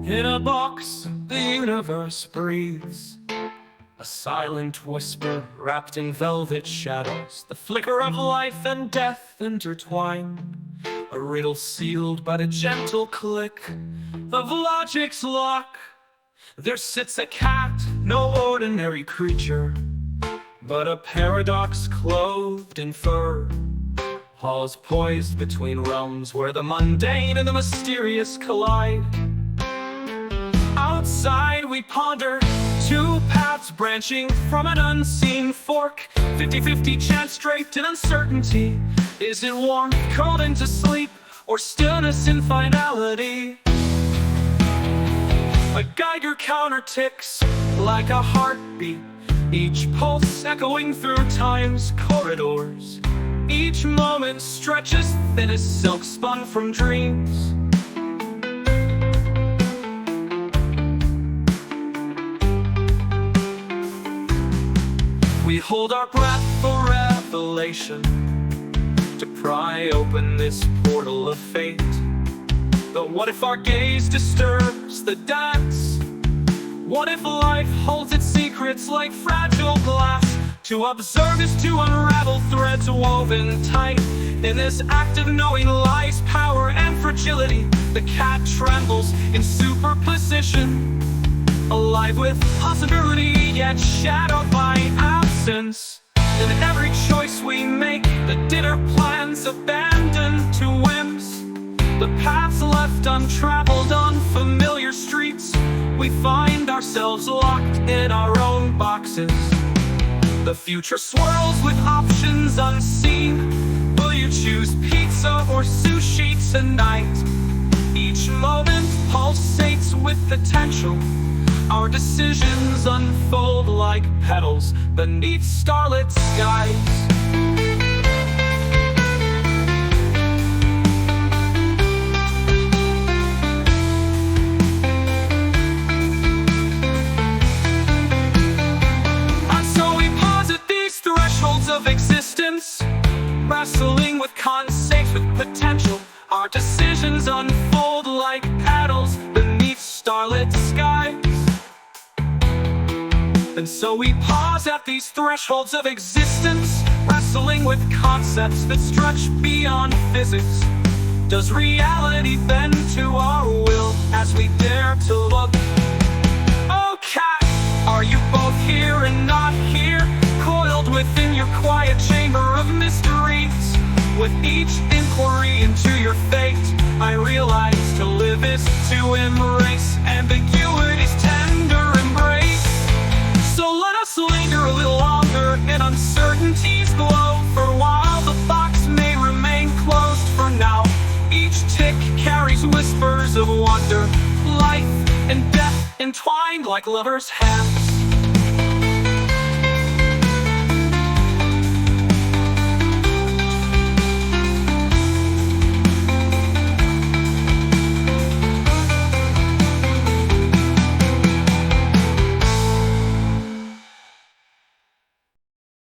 In a box, the universe breathes, a silent whisper wrapped in velvet shadows. The flicker of life and death intertwined, a riddle sealed by the gentle click of logic's lock. There sits a cat, no ordinary creature, but a paradox clothed in fur. Halls poised between realms where the mundane and the mysterious collide. Outside we ponder, two paths branching from an unseen fork. 50-50 chance draped in uncertainty. Is it warmth curled into sleep, or stillness in finality? A Geiger counter ticks like a heartbeat, each pulse echoing through time's corridors. Each moment stretches thin as silk spun from dreams. We hold our breath for revelation, to pry open this portal of fate. But what if our gaze disturbs the dance? What if life holds its secrets like fragile glass? To observe is to unravel threads woven tight. In this act of knowing lies power and fragility. The cat trembles in superposition, alive with possibility, yet shadowed by absence. In every choice we make, the dinner plans abandoned to whims. The paths left untraveled on familiar streets. We find ourselves locked in our own boxes. The future swirls with options unseen. Will you choose pizza or sushi tonight? Each moment pulsates with potential. Our decisions unfold like petals beneath starlit skies. And so we pause at these thresholds of existence, wrestling with concepts with potential. Our decisions unfold like petals beneath starlit skies. And so we pause at these thresholds of existence, wrestling with concepts that stretch beyond physics. Does reality bend to our will as we dare to look? Oh cat, are you both here and not here? Coiled within your quiet chamber of mysteries. With each inquiry into your fate, I realize to live is to embrace ambiguity's tender embrace. So let us linger a little longer in uncertainty's glow. For a while the box may remain closed for now. Each tick carries whispers of wonder, life and death entwined like lovers' hands.